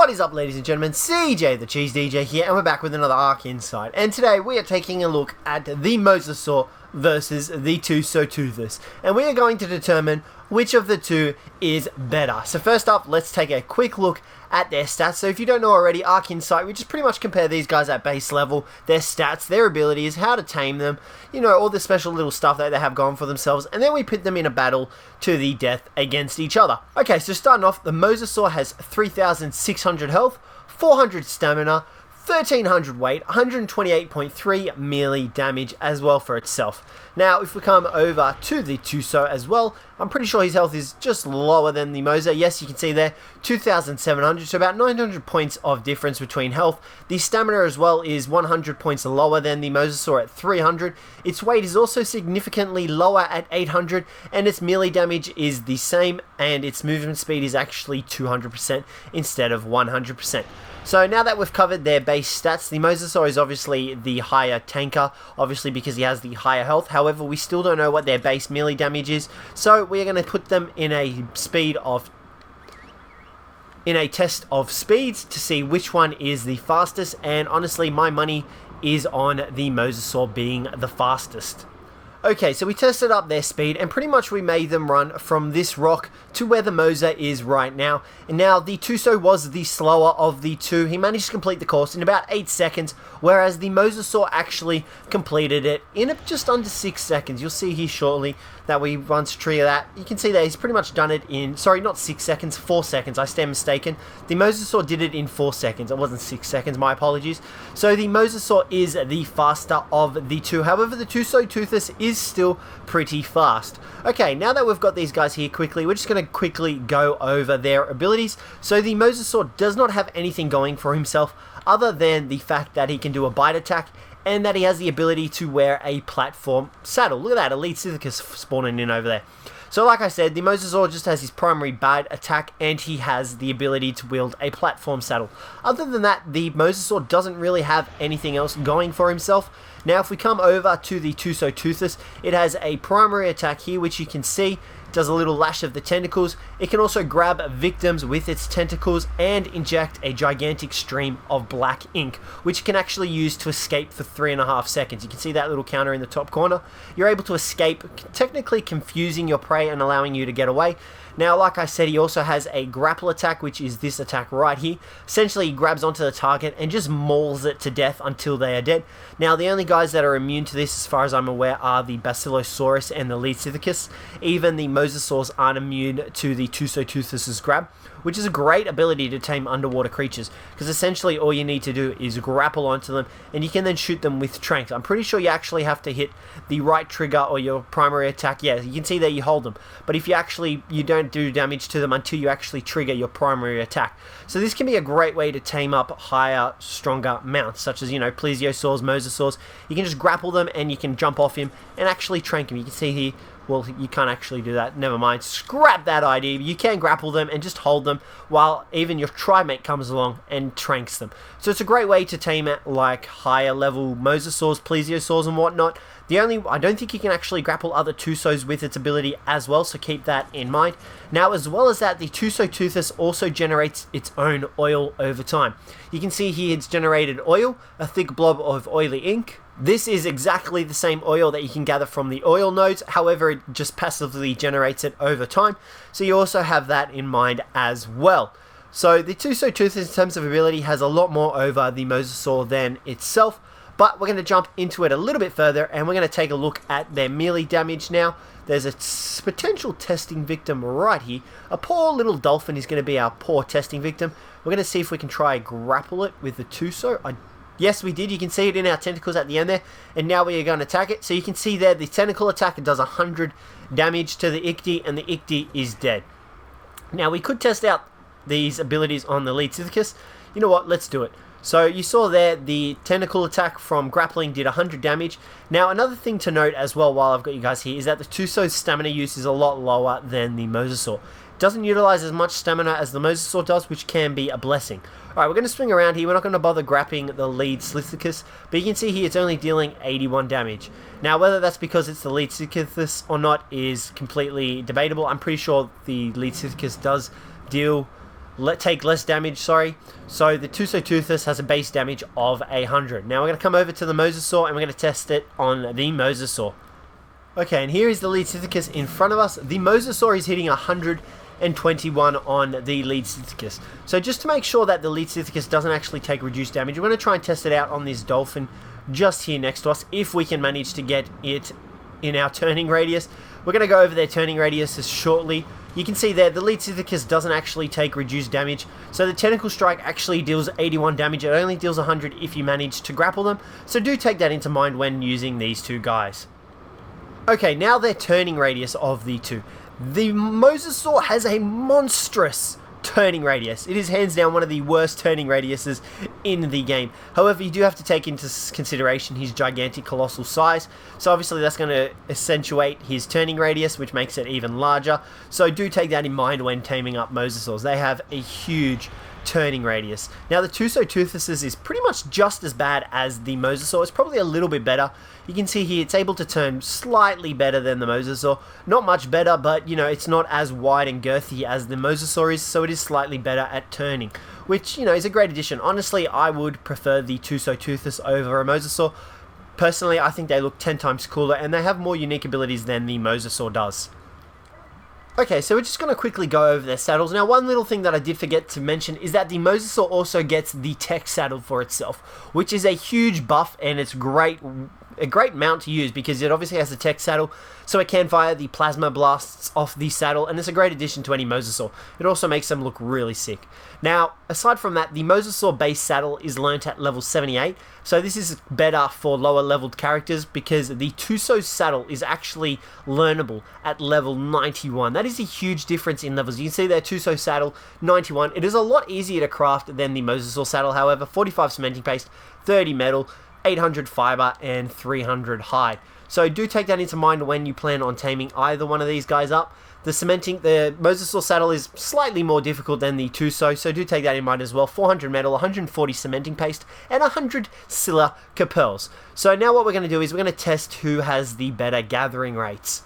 What is up, ladies and gentlemen? Cjthecheesedj here, and we're back with another Ark Insight. And today we are taking a look at the Mosasaur versus the Tusoteuthis, and we are going to determine which of the two is better. So first up, let's take a quick look at their stats. So if you don't know already, Ark Insight, we just pretty much compare these guys at base level, their stats, their abilities, how to tame them, you know, all the special little stuff that they have going for themselves, and then we put them in a battle to the death against each other. Okay, so starting off, the Mosasaur has 3,600 health, 400 stamina, 1300 weight, 128.3 melee damage as well for itself. Now, if we come over to the Tuso as well, I'm pretty sure his health is just lower than the Mosa. Yes, you can see there, 2,700, so about 900 points of difference between health. The stamina as well is 100 points lower than the Mosasaur at 300. Its weight is also significantly lower at 800, and its melee damage is the same, and its movement speed is actually 200% instead of 100%. So now that we've covered their base stats, the Mosasaur is obviously the higher tanker, obviously because he has the higher health. However, we still don't know what their base melee damage is, so we're going to put them in a test of speeds to see which one is the fastest, and honestly my money is on the Mosasaur being the fastest. Okay, so we tested up their speed, and pretty much we made them run from this rock to where the Mosa is right now. And now, the Tuso was the slower of the two. He managed to complete the course in about 8 seconds, whereas the Mosasaur actually completed it in just under 6 seconds. You'll see here shortly that we run to trigger that. You can see that he's pretty much done it in, sorry, not 6 seconds, 4 seconds. I stand mistaken. The Mosasaur did it in 4 seconds. It wasn't 6 seconds, my apologies. So the Mosasaur is the faster of the two. However, the Tusoteuthis is still pretty fast. Okay, now that we've got these guys here quickly, we're just going to quickly go over their abilities. So the Mosasaur does not have anything going for himself other than the fact that he can do a bite attack and that he has the ability to wear a platform saddle. Look at that, Cjthecheesedj spawning in over there. So like I said, the Mosasaur just has his primary bite attack, and he has the ability to wield a platform saddle. Other than that, the Mosasaur doesn't really have anything else going for himself. Now if we come over to the Tusoteuthis, it has a primary attack here, which you can see does a little lash of the tentacles. It can also grab victims with its tentacles and inject a gigantic stream of black ink, which you can actually use to escape for 3.5 seconds. You can see that little counter in the top corner. You're able to escape, technically confusing your prey and allowing you to get away. Now, like I said, he also has a Grapple Attack, which is this attack right here. Essentially, he grabs onto the target and just mauls it to death until they are dead. Now, the only guys that are immune to this, as far as I'm aware, are the Basilosaurus and the Cjthecheesedj. Even the Mosasaurs aren't immune to the Tusoteuthis' grab, which is a great ability to tame underwater creatures, because essentially all you need to do is grapple onto them, and you can then shoot them with tranks. I'm pretty sure you actually have to hit the right trigger or your primary attack. Yeah, you can see there you hold them, but if you don't do damage to them until you actually trigger your primary attack. So this can be a great way to tame up higher, stronger mounts, such as, you know, Plesiosaurs, Mosasaurs. You can just grapple them and you can jump off him and actually trank him. You can see here, well, you can't actually do that. Never mind. Scrap that idea. You can grapple them and just hold them while even your tri-mate comes along and tranks them. So it's a great way to tame it like higher level Mosasaurs, Plesiosaurs and whatnot. I don't think you can actually grapple other Tusos with its ability as well, so keep that in mind. Now, as well as that, the Tusoteuthis also generates its own oil over time. You can see here it's generated oil, a thick blob of oily ink. This is exactly the same oil that you can gather from the oil nodes, however, it just passively generates it over time, so you also have that in mind as well. So the Tusoteuthis, in terms of ability, has a lot more over the Mosasaur than itself, but we're going to jump into it a little bit further, and we're going to take a look at their melee damage now. There's a potential testing victim right here. A poor little dolphin is going to be our poor testing victim. We're going to see if we can try grapple it with the Tuso. Yes, we did. You can see it in our tentacles at the end there. And now we are going to attack it. So you can see there the Tentacle Attack does 100 damage to the Ichdie, and the Ichdie is dead. Now, we could test out these abilities on the Cjthecheesedj. You know what? Let's do it. So you saw there the Tentacle Attack from grappling did 100 damage. Now, another thing to note as well while I've got you guys here is that the Tuso's stamina use is a lot lower than the Mosasaur. Doesn't utilize as much stamina as the Mosasaur does, which can be a blessing. Alright, we're going to swing around here. We're not going to bother grappling the lead Cjthecheesedj, but you can see here it's only dealing 81 damage. Now, whether that's because it's the lead Cjthecheesedj or not is completely debatable. I'm pretty sure the lead Cjthecheesedj does deal take less damage, sorry. So the Tusoteuthis has a base damage of 100. Now we're going to come over to the Mosasaur and we're going to test it on the Mosasaur. Okay, and here is the Cjthecheesedj in front of us. The Mosasaur is hitting 121 on the Cjthecheesedj. So just to make sure that the Cjthecheesedj doesn't actually take reduced damage, we're going to try and test it out on this dolphin just here next to us, if we can manage to get it in our turning radius. We're going to go over their turning radiuses shortly. You can see there, the Cjthecheesedj doesn't actually take reduced damage. So the Tentacle Strike actually deals 81 damage. It only deals 100 if you manage to grapple them. So do take that into mind when using these two guys. Okay, now their turning radius of the two. The Mosasaur has a monstrous turning radius. It is hands down one of the worst turning radiuses in the game. However, you do have to take into consideration his gigantic colossal size. So obviously that's going to accentuate his turning radius, which makes it even larger. So do take that in mind when taming up Mosasaurs. They have a huge turning radius. Now the Tusoteuthis is pretty much just as bad as the Mosasaur. It's probably a little bit better. You can see here it's able to turn slightly better than the Mosasaur. Not much better, but you know, it's not as wide and girthy as the Mosasaur is, so it is slightly better at turning, which, you know, is a great addition. Honestly, I would prefer the Tusoteuthis over a Mosasaur. Personally, I think they look 10 times cooler and they have more unique abilities than the Mosasaur does. Okay, so we're just going to quickly go over their saddles. Now, one little thing that I did forget to mention is that the Mosasaur also gets the tech saddle for itself, which is a huge buff, and it's a great mount to use because it obviously has a tech saddle, so it can fire the plasma blasts off the saddle, and it's a great addition to any Mosasaur. It also makes them look really sick. Now, aside from that, the Mosasaur base saddle is learnt at level 78, so this is better for lower leveled characters because the Tuso saddle is actually learnable at level 91. That is a huge difference in levels. You can see there, Tuso saddle 91. It is a lot easier to craft than the Mosasaur saddle, however. 45 cementing paste, 30 metal, 800 fiber, and 300 hide. So do take that into mind when you plan on taming either one of these guys up. The Mosasaur saddle is slightly more difficult than the Tuso, so do take that in mind as well. 400 metal, 140 cementing paste, and 100 silica pearls. So now what we're going to do is we're going to test who has the better gathering rates.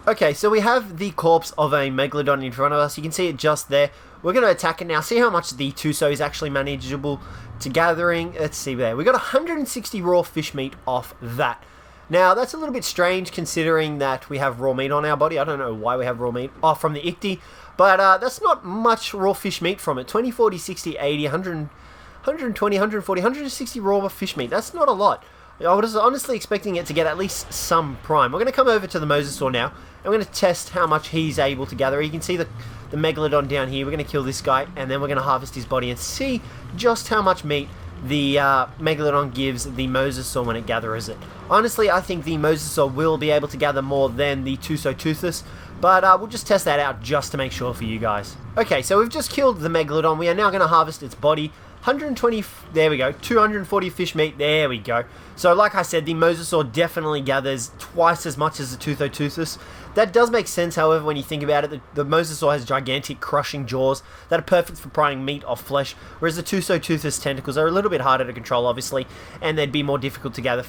Okay, so we have the corpse of a Megalodon in front of us. You can see it just there. We're going to attack it now. See how much the Tuso is actually manageable to gathering. Let's see there. We got 160 raw fish meat off that. Now, that's a little bit strange considering that we have raw meat on our body. I don't know why we have raw meat. Oh, from the Ichthyi. But that's not much raw fish meat from it. 20, 40, 60, 80, 100, 120, 140, 160 raw fish meat. That's not a lot. I was honestly expecting it to get at least some prime. We're going to come over to the Mosasaur now, and we're going to test how much he's able to gather. You can see the Megalodon down here. We're going to kill this guy, and then we're going to harvest his body and see just how much meat the Megalodon gives the Mosasaur when it gathers it. Honestly, I think the Mosasaur will be able to gather more than the Tusoteuthis, but we'll just test that out just to make sure for you guys. Okay, so we've just killed the Megalodon. We are now going to harvest its body. 120, there we go, 240 fish meat, there we go. So like I said, the Mosasaur definitely gathers twice as much as the Tusoteuthis. That does make sense, however, when you think about it. The Mosasaur has gigantic crushing jaws that are perfect for prying meat off flesh, whereas the Tusoteuthis tentacles are a little bit harder to control, obviously, and they'd be more difficult to gather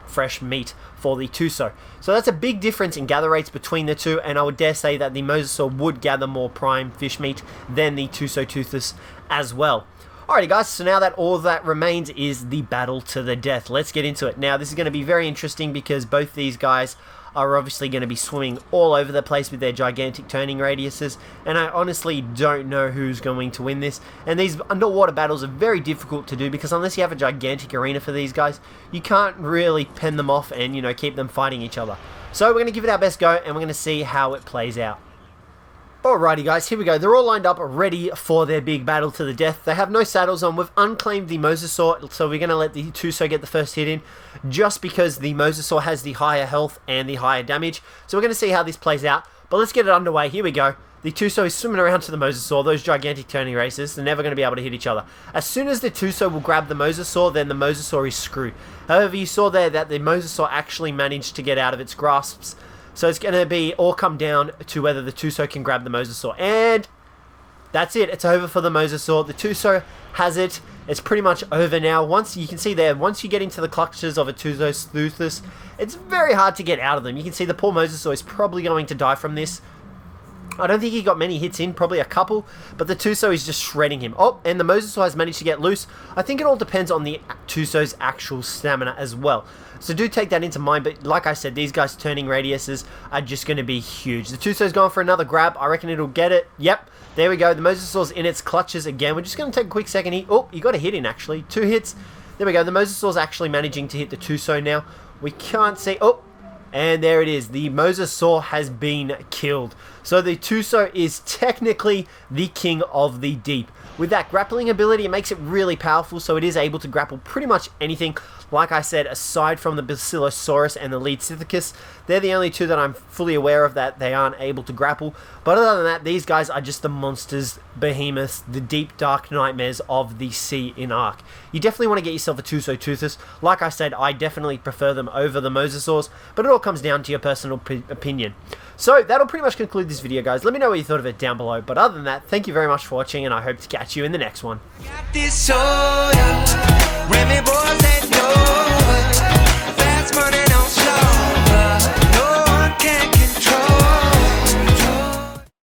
fresh meat for the Tuso. So that's a big difference in gather rates between the two, and I would dare say that the Mosasaur would gather more prime fish meat than the Tusoteuthis as well. Alrighty guys, so now that all that remains is the battle to the death. Let's get into it. Now this is going to be very interesting because both these guys are obviously going to be swimming all over the place with their gigantic turning radiuses, and I honestly don't know who's going to win this. And these underwater battles are very difficult to do because unless you have a gigantic arena for these guys, you can't really pen them off and, you know, keep them fighting each other. So we're going to give it our best go and we're going to see how it plays out. Alrighty guys, here we go. They're all lined up ready for their big battle to the death. They have no saddles on. We've unclaimed the Mosasaur, so we're going to let the Tuso get the first hit in just because the Mosasaur has the higher health and the higher damage. So we're going to see how this plays out, but let's get it underway. Here we go. The Tuso is swimming around to the Mosasaur. Those gigantic turning races, they're never going to be able to hit each other. As soon as the Tuso will grab the Mosasaur, then the Mosasaur is screwed. However, you saw there that the Mosasaur actually managed to get out of its grasps. So it's going to be all come down to whether the Tuso can grab the Mosasaur. And that's it. It's over for the Mosasaur. The Tuso has it. It's pretty much over now. Once you can see there, once you get into the clutches of a Tusoteuthis, it's very hard to get out of them. You can see the poor Mosasaur is probably going to die from this. I don't think he got many hits in, probably a couple, but the Tuso is just shredding him. Oh, and the Mosasaur has managed to get loose. I think it all depends on the Tuso's actual stamina as well. So do take that into mind, but like I said, these guys' turning radiuses are just going to be huge. The Tuso's going for another grab. I reckon it'll get it. Yep, there we go. The Mosasaur's in its clutches again. We're just going to take a quick second here. Oh, he got a hit in, actually. 2 hits. There we go. The Mosasaur's actually managing to hit the Tuso now. We can't see... Oh, and there it is. The Mosasaur has been killed. So the Tuso is technically the king of the deep. With that grappling ability, it makes it really powerful, so it is able to grapple pretty much anything. Like I said, aside from the Basilosaurus and the Cjthecheesedj, they're the only 2 that I'm fully aware of that they aren't able to grapple. But other than that, these guys are just the monsters, behemoths, the deep dark nightmares of the sea in Ark. You definitely want to get yourself a Tusoteuthis. Like I said, I definitely prefer them over the Mosasaurs, but it all comes down to your personal opinion. So that'll pretty much conclude this video, guys. Let me know what you thought of it down below. But other than that, thank you very much for watching, and I hope to catch you in the next one.